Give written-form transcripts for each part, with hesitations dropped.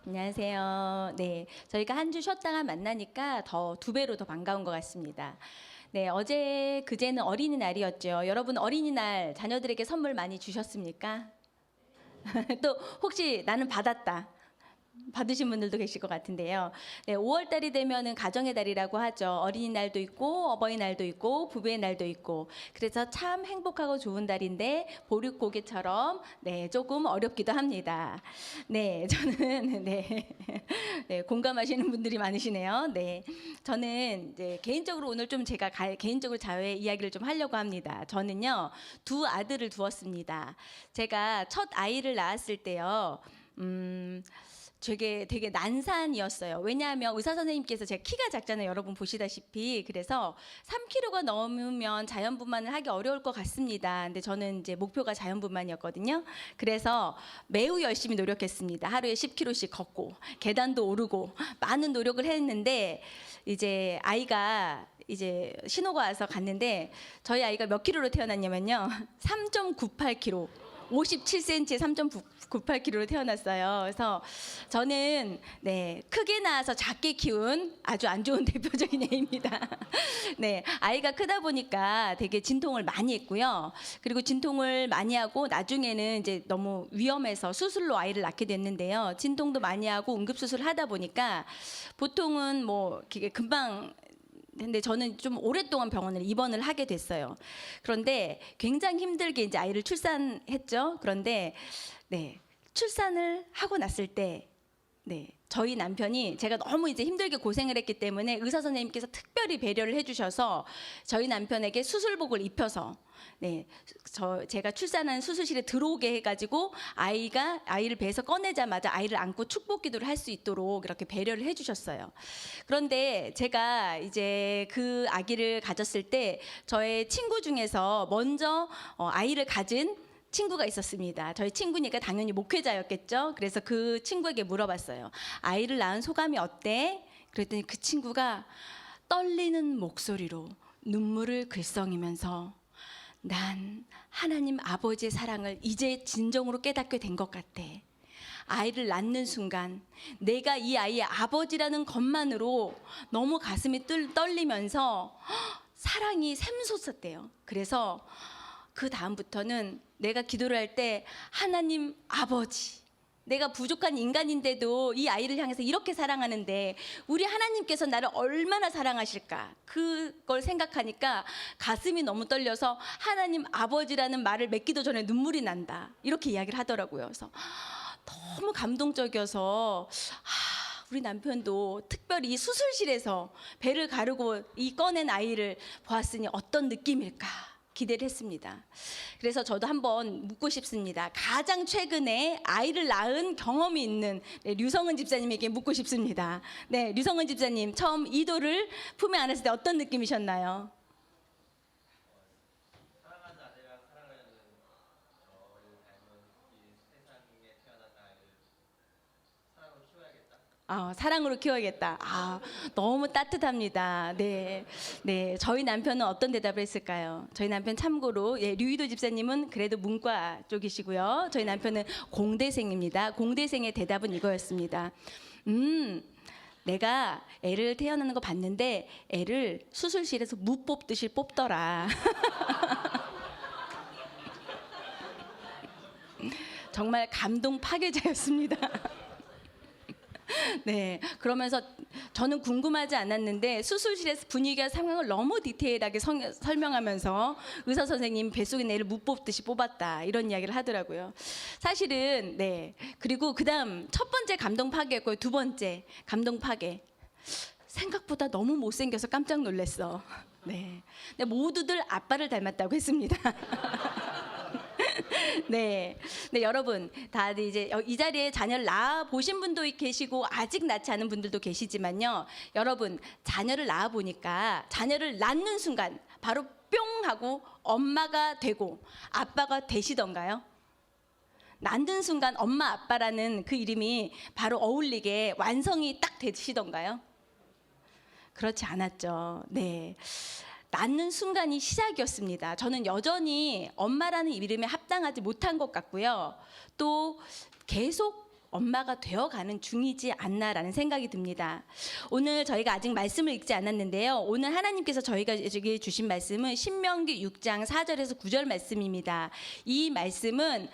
안녕하세요. 네, 저희가 한 주 쉬었다가 만나니까 더 두 배로 더 반가운 것 같습니다. 네, 어제 그제는 어린이날이었죠. 여러분 어린이날 자녀들에게 선물 많이 주셨습니까? 또 혹시 나는 받았다. 받으신 분들도 계실 것 같은데요. 네, 5월 달이 되면은 가정의 달이라고 하죠. 어린이날도 있고 어버이날도 있고 부부의 날도 있고 그래서 참 행복하고 좋은 달인데 보릿고개처럼 네, 조금 어렵기도 합니다. 네, 저는 네, 네, 공감하시는 분들이 많으시네요. 네, 저는 이제 개인적으로 오늘 좀 제가 개인적으로 자회 이야기를 좀 하려고 합니다. 저는요 두 아들을 두었습니다. 제가 첫 아이를 낳았을 때요. 되게 난산이었어요. 왜냐하면 의사 선생님께서 제가 키가 작잖아요. 여러분 보시다시피. 그래서 3kg가 넘으면 자연분만을 하기 어려울 것 같습니다. 근데 저는 이제 목표가 자연분만이었거든요. 그래서 매우 열심히 노력했습니다. 하루에 10kg씩 걷고 계단도 오르고 많은 노력을 했는데 이제 아이가 이제 신호가 와서 갔는데 저희 아이가 몇 킬로로 태어났냐면요. 3.98kg. 57cm에 3.98kg로 태어났어요. 그래서 저는 네, 크게 낳아서 작게 키운 아주 안 좋은 대표적인 애입니다. 네, 아이가 크다 보니까 되게 진통을 많이 했고요. 그리고 진통을 많이 하고 나중에는 이제 너무 위험해서 수술로 아이를 낳게 됐는데요. 진통도 많이 하고 응급수술을 하다 보니까 보통은 뭐 이게 금방 근데 저는 좀 오랫동안 병원을 입원을 하게 됐어요. 그런데 굉장히 힘들게 이제 아이를 출산했죠. 그런데 네, 출산을 하고 났을 때 네, 저희 남편이 제가 너무 이제 힘들게 고생을 했기 때문에 의사 선생님께서 특별히 배려를 해주셔서 저희 남편에게 수술복을 입혀서 네, 제가 출산한 수술실에 들어오게 해가지고 아이를 배에서 꺼내자마자 아이를 안고 축복 기도를 할 수 있도록 이렇게 배려를 해주셨어요. 그런데 제가 이제 그 아기를 가졌을 때 저의 친구 중에서 먼저 아이를 가진 친구가 있었습니다. 저희 친구니까 당연히 목회자였겠죠. 그래서 그 친구에게 물어봤어요. 아이를 낳은 소감이 어때? 그랬더니 그 친구가 떨리는 목소리로 눈물을 글썽이면서 난 하나님 아버지의 사랑을 이제 진정으로 깨닫게 된 것 같아. 아이를 낳는 순간 내가 이 아이의 아버지라는 것만으로 너무 가슴이 떨리면서 사랑이 샘솟았대요. 그래서 그 다음부터는 내가 기도를 할 때 하나님 아버지, 내가 부족한 인간인데도 이 아이를 향해서 이렇게 사랑하는데 우리 하나님께서 나를 얼마나 사랑하실까, 그걸 생각하니까 가슴이 너무 떨려서 하나님 아버지라는 말을 맺기도 전에 눈물이 난다, 이렇게 이야기를 하더라고요. 그래서 너무 감동적이어서 우리 남편도 특별히 이 수술실에서 배를 가르고 이 꺼낸 아이를 보았으니 어떤 느낌일까 기대를 했습니다. 그래서 저도 한번 묻고 싶습니다. 가장 최근에 아이를 낳은 경험이 있는 류성은 집사님에게 묻고 싶습니다. 네, 류성은 집사님, 처음 이도를 품에 안았을 때 어떤 느낌이셨나요? 사랑하는 아들이랑 사랑하는 저를 닮은 이 세상에 태어난 아이를 사랑으로 키워야겠다. 사랑으로 키워야겠다. 너무 따뜻합니다. 네, 네, 저희 남편은 어떤 대답을 했을까요? 저희 남편 참고로 류이도 집사님은 그래도 문과 쪽이시고요. 저희 남편은 공대생입니다. 공대생의 대답은 이거였습니다. 내가 애를 태어나는 거 봤는데 애를 수술실에서 무 뽑듯이 뽑더라. 정말 감동 파괴자였습니다. 네, 그러면서 저는 궁금하지 않았는데 수술실에서 분위기와 상황을 너무 디테일하게 설명하면서 의사 선생님 뱃속에 애를 무 뽑듯이 뽑았다, 이런 이야기를 하더라고요. 사실은 네, 그리고 그다음 첫 번째 감동 파괴였고요. 두 번째 감동 파괴, 생각보다 너무 못생겨서 깜짝 놀랐어. 네, 근데 모두들 아빠를 닮았다고 했습니다. 네, 네, 여러분 다들 이제 이 자리에 자녀를 낳아 보신 분도 계시고 아직 낳지 않은 분들도 계시지만요, 여러분 자녀를 낳아 보니까 자녀를 낳는 순간 바로 뿅 하고 엄마가 되고 아빠가 되시던가요? 낳는 순간 엄마 아빠라는 그 이름이 바로 어울리게 완성이 딱 되시던가요? 그렇지 않았죠. 네. 낳는 순간이 시작이었습니다. 저는 여전히 엄마라는 이름에 합당하지 못한 것 같고요. 또 계속 엄마가 되어가는 중이지 않나라는 생각이 듭니다. 오늘 저희가 아직 말씀을 읽지 않았는데요. 오늘 하나님께서 저희에게 주신 말씀은 신명기 6장 4절에서 9절 말씀입니다. 이 말씀은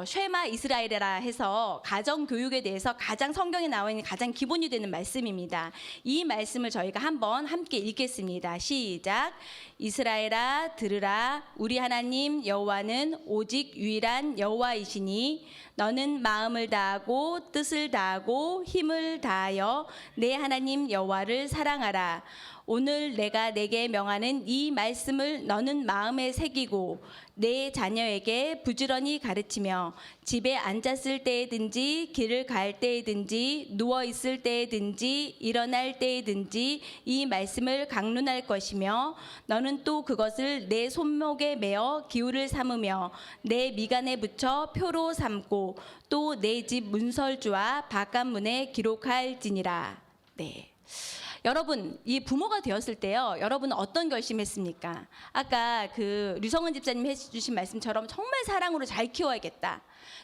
쉐마 이스라엘이라 해서 가정교육에 대해서 가장 성경에 나와 있는 가장 기본이 되는 말씀입니다. 이 말씀을 저희가 한번 함께 읽겠습니다. 시작. 이스라엘아 들으라. 우리 하나님 여호와는 오직 유일한 여호와이시니 너는 마음을 다하고 뜻을 다하고 힘을 다하여 내 하나님 여호와를 사랑하라. 오늘 내가 내게 명하는 이 말씀을 너는 마음에 새기고 내 자녀에게 부지런히 가르치며 집에 앉았을 때든지 길을 갈 때든지 누워 있을 때든지 일어날 때든지 이 말씀을 강론할 것이며 너는 또 그것을 내 손목에 메어 기울을 삼으며 내 미간에 붙여 표로 삼고 또 내 집 문설주와 바깥문에 기록할지니라. 네. 여러분, 이 부모가 되었을 때요, 여러분은 어떤 결심했습니까? 아까 그 류성은 집사님 해주신 말씀처럼 정말 사랑으로 잘 키워야겠다.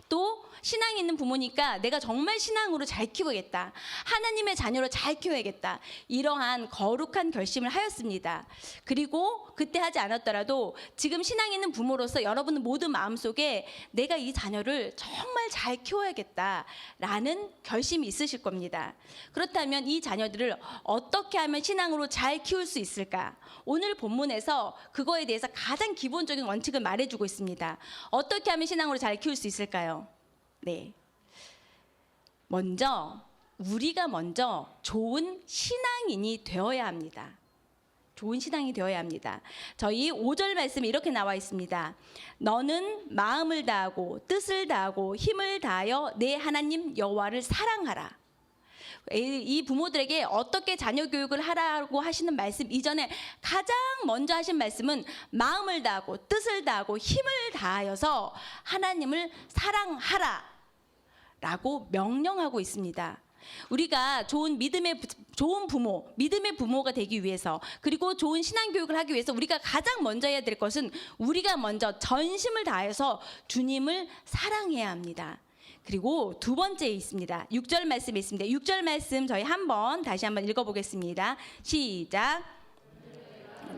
또 신앙이 있는 부모니까 내가 정말 신앙으로 잘 키우겠다. 하나님의 자녀로 잘 키워야겠다. 이러한 거룩한 결심을 하였습니다. 그리고 그때 하지 않았더라도 지금 신앙이 있는 부모로서 여러분은 모든 마음속에 내가 이 자녀를 정말 잘 키워야겠다라는 결심이 있으실 겁니다. 그렇다면 이 자녀들을 어떻게 하면 신앙으로 잘 키울 수 있을까? 오늘 본문에서 그거에 대해서 가장 기본적인 원칙을 말해주고 있습니다. 어떻게 하면 신앙으로 잘 키울 수 있을까요? 네. 우리가 먼저 좋은 신앙인이 되어야 합니다. 좋은 신앙이 되어야 합니다. 저희 5절 말씀에 이렇게 나와 있습니다. 너는 마음을 다하고 뜻을 다하고 힘을 다하여 내 하나님 여호와를 사랑하라. 이 부모들에게 어떻게 자녀 교육을 하라고 하시는 말씀 이전에 가장 먼저 하신 말씀은 마음을 다하고 뜻을 다하고 힘을 다하여서 하나님을 사랑하라 라고 명령하고 있습니다. 우리가 좋은 믿음의 부모가 되기 위해서, 그리고 좋은 신앙 교육을 하기 위해서 우리가 가장 먼저 해야 될 것은 우리가 먼저 전심을 다해서 주님을 사랑해야 합니다. 그리고 두 번째 있습니다. 6절 말씀이 있습니다. 6절 말씀 저희 다시 한번 읽어보겠습니다. 시작.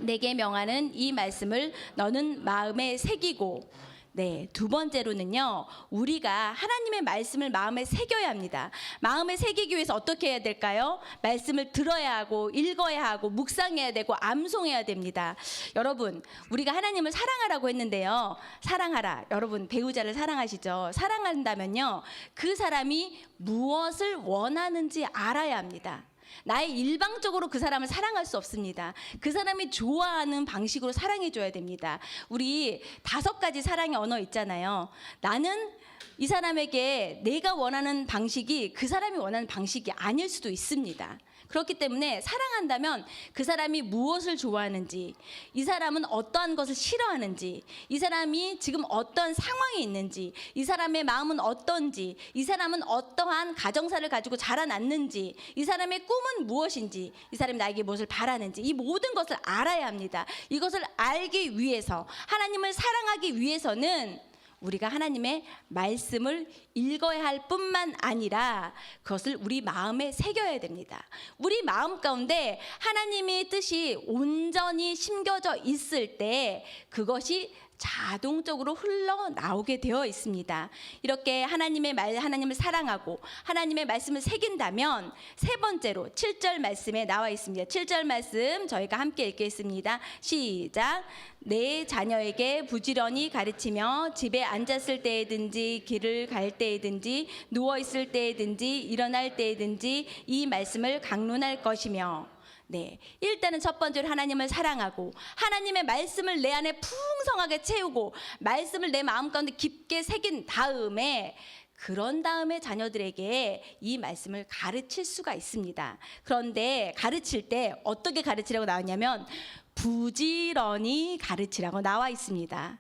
내게 명하는 이 말씀을 너는 마음에 새기고. 네, 두 번째로는요, 우리가 하나님의 말씀을 마음에 새겨야 합니다. 마음에 새기기 위해서 어떻게 해야 될까요? 말씀을 들어야 하고 읽어야 하고 묵상해야 되고 암송해야 됩니다. 여러분, 우리가 하나님을 사랑하라고 했는데요, 사랑하라. 여러분, 배우자를 사랑하시죠? 사랑한다면요, 그 사람이 무엇을 원하는지 알아야 합니다. 나의 일방적으로 그 사람을 사랑할 수 없습니다. 그 사람이 좋아하는 방식으로 사랑해 줘야 됩니다. 우리 5가지 사랑의 언어 있잖아요. 나는 이 사람에게 내가 원하는 방식이 그 사람이 원하는 방식이 아닐 수도 있습니다. 그렇기 때문에 사랑한다면 그 사람이 무엇을 좋아하는지, 이 사람은 어떠한 것을 싫어하는지, 이 사람이 지금 어떤 상황에 있는지, 이 사람의 마음은 어떤지, 이 사람은 어떠한 가정사를 가지고 자라났는지, 이 사람의 꿈은 무엇인지, 이 사람이 나에게 무엇을 바라는지, 이 모든 것을 알아야 합니다. 이것을 알기 위해서, 하나님을 사랑하기 위해서는 우리가 하나님의 말씀을 읽어야 할 뿐만 아니라 그것을 우리 마음에 새겨야 됩니다. 우리 마음 가운데 하나님의 뜻이 온전히 심겨져 있을 때 그것이 자동적으로 흘러나오게 되어 있습니다. 이렇게 하나님을 사랑하고 하나님의 말씀을 새긴다면 세 번째로 7절 말씀에 나와 있습니다. 7절 말씀 저희가 함께 읽겠습니다. 시작. 내 자녀에게 부지런히 가르치며 집에 앉았을 때든지 길을 갈 때든지 누워 있을 때든지 일어날 때든지 이 말씀을 강론할 것이며. 네, 일단은 첫 번째로 하나님을 사랑하고 하나님의 말씀을 내 안에 풍성하게 채우고 말씀을 내 마음 가운데 깊게 새긴 다음에, 그런 다음에 자녀들에게 이 말씀을 가르칠 수가 있습니다. 그런데 가르칠 때 어떻게 가르치라고 나왔냐면 부지런히 가르치라고 나와 있습니다.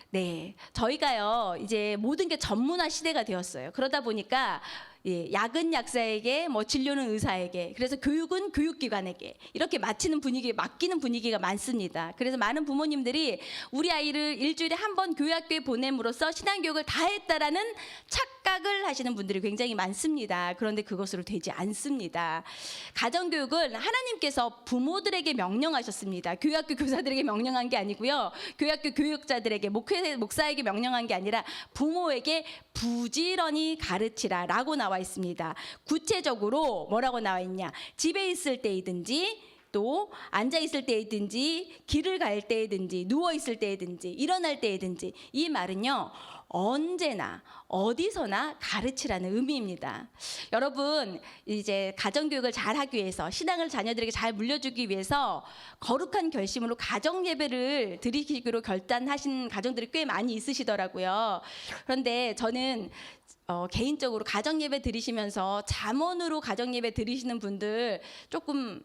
네, 저희가요 이제 모든 게 전문화 시대가 되었어요. 그러다 보니까 예, 약은 약사에게, 뭐 진료는 의사에게, 그래서 교육은 교육기관에게 이렇게 맡기는 분위기가 많습니다. 그래서 많은 부모님들이 우리 아이를 일주일에 한 번 교회학교에 보냄으로써 신앙교육을 다 했다라는 착각을 하시는 분들이 굉장히 많습니다. 그런데 그것으로 되지 않습니다. 가정교육은 하나님께서 부모들에게 명령하셨습니다. 교회학교 교사들에게 명령한 게 아니고요. 교회학교 교육자들에게, 목사에게 명령한 게 아니라 부모에게 부지런히 가르치라라고 나와 있습니다. 구체적으로 뭐라고 나와 있냐? 집에 있을 때이든지 또 앉아 있을 때이든지 길을 갈 때이든지 누워 있을 때이든지 일어날 때이든지 이 말은요. 언제나 어디서나 가르치라는 의미입니다. 여러분 이제 가정교육을 잘하기 위해서 신앙을 자녀들에게 잘 물려주기 위해서 거룩한 결심으로 가정 예배를 드리기로 결단하신 가정들이 꽤 많이 있으시더라고요. 그런데 저는 개인적으로 가정 예배 드리시면서 잠언으로 가정 예배 드리시는 분들 조금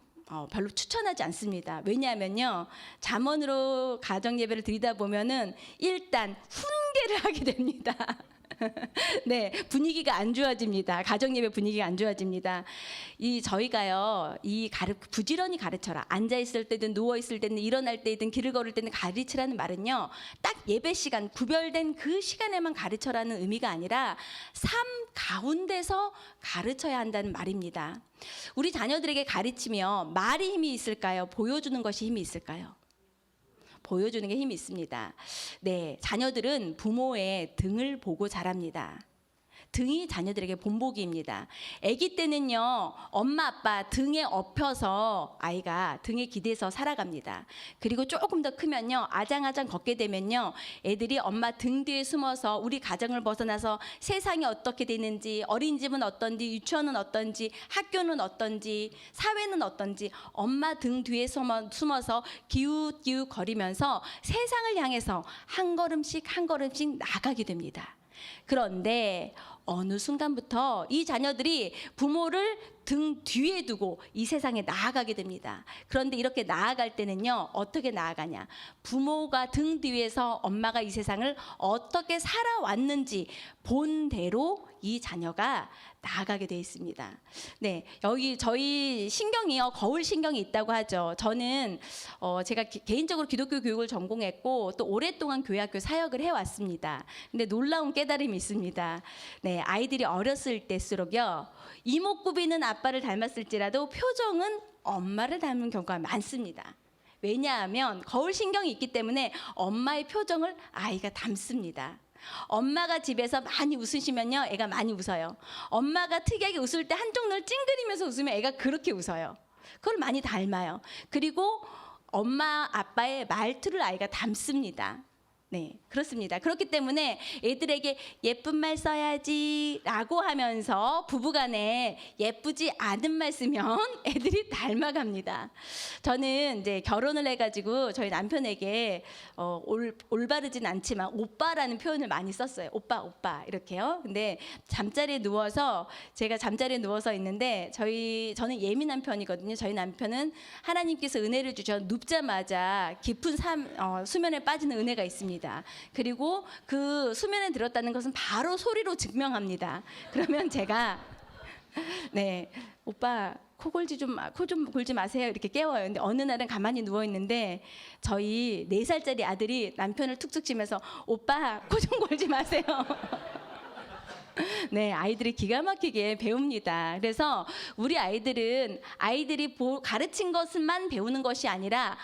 별로 추천하지 않습니다. 왜냐하면요, 잠언으로 가정 예배를 드리다 보면은 일단 훈계를 하게 됩니다. 네, 분위기가 안 좋아집니다. 가정 예배 분위기가 안 좋아집니다. 저희가요, 부지런히 가르쳐라. 앉아 있을 때든 누워 있을 때든 일어날 때든 길을 걸을 때든 가르치라는 말은요, 딱 예배 시간 구별된 그 시간에만 가르쳐라는 의미가 아니라 삶 가운데서 가르쳐야 한다는 말입니다. 우리 자녀들에게 가르치며 말이 힘이 있을까요? 보여주는 것이 힘이 있을까요? 보여주는 게 힘이 있습니다. 네, 자녀들은 부모의 등을 보고 자랍니다. 등이 자녀들에게 본보기입니다. 아기 때는요, 엄마 아빠 등에 업혀서 아이가 등에 기대서 살아갑니다. 그리고 조금 더 크면요, 아장아장 걷게 되면요, 애들이 엄마 등 뒤에 숨어서 우리 가정을 벗어나서 세상이 어떻게 되는지, 어린이집은 어떤지, 유치원은 어떤지, 학교는 어떤지, 사회는 어떤지 엄마 등 뒤에 숨어서 기웃기웃 거리면서 세상을 향해서 한 걸음씩 한 걸음씩 나가게 됩니다. 그런데 어느 순간부터 이 자녀들이 부모를 등 뒤에 두고 이 세상에 나아가게 됩니다. 그런데 이렇게 나아갈 때는요, 어떻게 나아가냐? 부모가 등 뒤에서 엄마가 이 세상을 어떻게 살아왔는지 본대로 이 자녀가 나아가게 되어 있습니다. 네, 여기 저희 신경이요, 거울 신경이 있다고 하죠. 저는 제가 개인적으로 기독교 교육을 전공했고 또 오랫동안 교회학교 사역을 해왔습니다. 근데 놀라운 깨달음이 있습니다. 네, 아이들이 어렸을 때일수록요, 이목구비는 아빠를 닮았을지라도 표정은 엄마를 닮은 경우가 많습니다. 왜냐하면 거울 신경이 있기 때문에 엄마의 표정을 아이가 담습니다. 엄마가 집에서 많이 웃으시면요, 애가 많이 웃어요. 엄마가 특이하게 웃을 때 한쪽 눈을 찡그리면서 웃으면 애가 그렇게 웃어요. 그걸 많이 닮아요. 그리고 엄마 아빠의 말투를 아이가 담습니다. 네, 그렇습니다. 그렇기 때문에 애들에게 예쁜 말 써야지 라고 하면서 부부간에 예쁘지 않은 말 쓰면 애들이 닮아갑니다. 저는 이제 결혼을 해가지고 저희 남편에게 올바르진 않지만 오빠라는 표현을 많이 썼어요. 오빠, 오빠 이렇게요. 근데 제가 잠자리에 누워서 있는데 저는 예민한 편이거든요. 저희 남편은 하나님께서 은혜를 주셔 눕자마자 깊은 수면에 빠지는 은혜가 있습니다. 그리고 그 수면에 들었다는 것은 바로 소리로 증명합니다. 그러면 제가 네, 오빠 코 좀 골지 마세요 이렇게 깨워요. 근데 어느 날은 가만히 누워 있는데 저희 4살짜리 아들이 남편을 툭툭 치면서 오빠 코 좀 골지 마세요. 네, 아이들이 기가 막히게 배웁니다. 그래서 우리 아이들이 가르친 것만 배우는 것이 아니라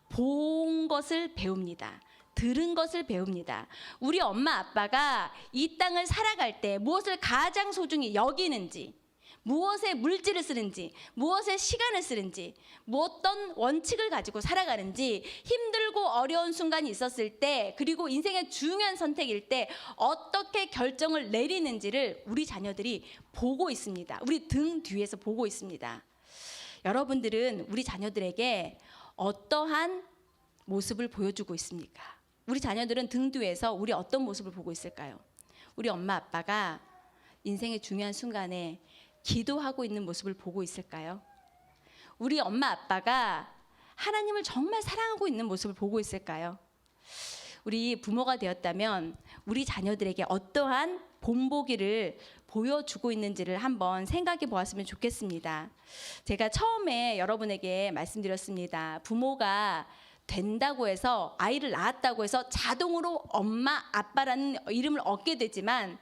본 것을 배웁니다. 들은 것을 배웁니다. 우리 엄마 아빠가 이 땅을 살아갈 때 무엇을 가장 소중히 여기는지, 무엇에 물질을 쓰는지, 무엇에 시간을 쓰는지, 어떤 원칙을 가지고 살아가는지, 힘들고 어려운 순간이 있었을 때, 그리고 인생의 중요한 선택일 때 어떻게 결정을 내리는지를 우리 자녀들이 보고 있습니다. 우리 등 뒤에서 보고 있습니다. 여러분들은 우리 자녀들에게 어떠한 모습을 보여주고 있습니까? 우리 자녀들은 등 뒤에서 우리 어떤 모습을 보고 있을까요? 우리 엄마 아빠가 인생의 중요한 순간에 기도하고 있는 모습을 보고 있을까요? 우리 엄마 아빠가 하나님을 정말 사랑하고 있는 모습을 보고 있을까요? 우리 부모가 되었다면 우리 자녀들에게 어떠한 본보기를 보여주고 있는지를 한번 생각해 보았으면 좋겠습니다. 제가 처음에 여러분에게 말씀드렸습니다. 부모가 된다고 해서, 아이를 낳았다고 해서 자동으로 엄마, 아빠라는 이름을 얻게 되지만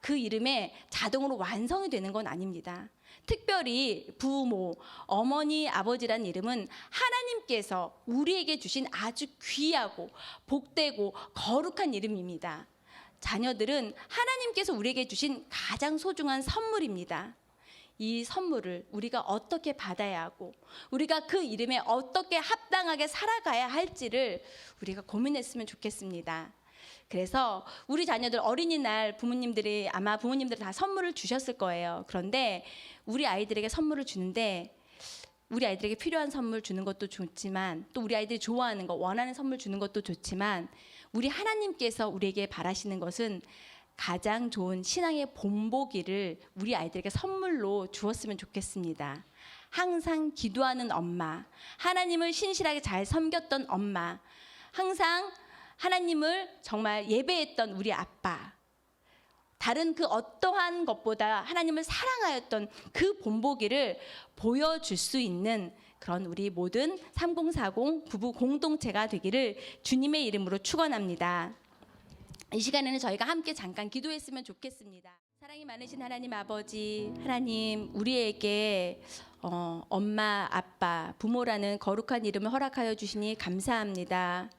그 이름에 자동으로 완성이 되는 건 아닙니다. 특별히 부모, 어머니, 아버지라는 이름은 하나님께서 우리에게 주신 아주 귀하고 복되고 거룩한 이름입니다. 자녀들은 하나님께서 우리에게 주신 가장 소중한 선물입니다. 이 선물을 우리가 어떻게 받아야 하고 우리가 그 이름에 어떻게 합당하게 살아가야 할지를 우리가 고민했으면 좋겠습니다. 그래서 우리 자녀들 어린이날 아마 부모님들이 다 선물을 주셨을 거예요. 그런데 우리 아이들에게 선물을 주는데 우리 아이들에게 필요한 선물 주는 것도 좋지만 또 우리 아이들이 좋아하는 거, 원하는 선물 주는 것도 좋지만 우리 하나님께서 우리에게 바라시는 것은 가장 좋은 신앙의 본보기를 우리 아이들에게 선물로 주었으면 좋겠습니다. 항상 기도하는 엄마, 하나님을 신실하게 잘 섬겼던 엄마, 항상 하나님을 정말 예배했던 우리 아빠, 다른 그 어떠한 것보다 하나님을 사랑하였던 그 본보기를 보여줄 수 있는 그런 우리 모든 3040 부부 공동체가 되기를 주님의 이름으로 축원합니다. 이 시간에는 저희가 함께 잠깐 기도했으면 좋겠습니다. 사랑이 많으신 하나님 아버지, 하나님 우리에게 엄마, 아빠, 부모라는 거룩한 이름을 허락하여 주시니 감사합니다.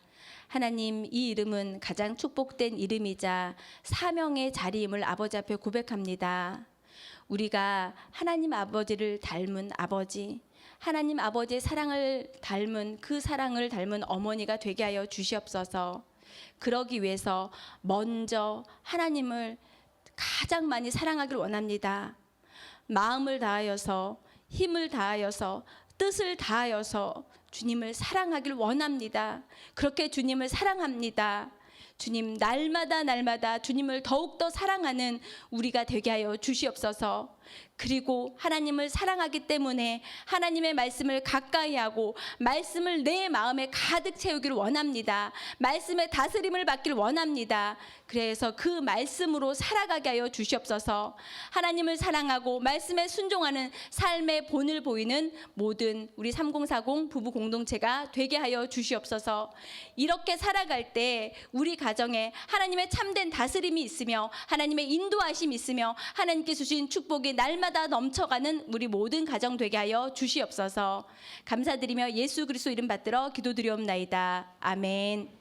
하나님, 이 이름은 가장 축복된 이름이자 사명의 자리임을 아버지 앞에 고백합니다. 우리가 하나님 아버지를 닮은 아버지, 하나님 아버지의 사랑을 닮은 그 사랑을 닮은 어머니가 되게 하여 주시옵소서. 그러기 위해서 먼저 하나님을 가장 많이 사랑하길 원합니다. 마음을 다하여서, 힘을 다하여서, 뜻을 다하여서 주님을 사랑하길 원합니다. 그렇게 주님을 사랑합니다. 주님, 날마다 주님을 더욱더 사랑하는 우리가 되게 하여 주시옵소서. 그리고 하나님을 사랑하기 때문에 하나님의 말씀을 가까이 하고 말씀을 내 마음에 가득 채우기를 원합니다. 말씀의 다스림을 받기를 원합니다. 그래서 그 말씀으로 살아가게 하여 주시옵소서. 하나님을 사랑하고 말씀에 순종하는 삶의 본을 보이는 모든 우리 3040 부부 공동체가 되게 하여 주시옵소서. 이렇게 살아갈 때 우리 가정에 하나님의 참된 다스림이 있으며 하나님의 인도하심이 있으며 하나님께 주신 축복이 날마다 넘쳐가는 우리 모든 가정 되게 하여 주시옵소서. 감사드리며 예수 그리스도 이름 받들어 기도드리옵나이다. 아멘.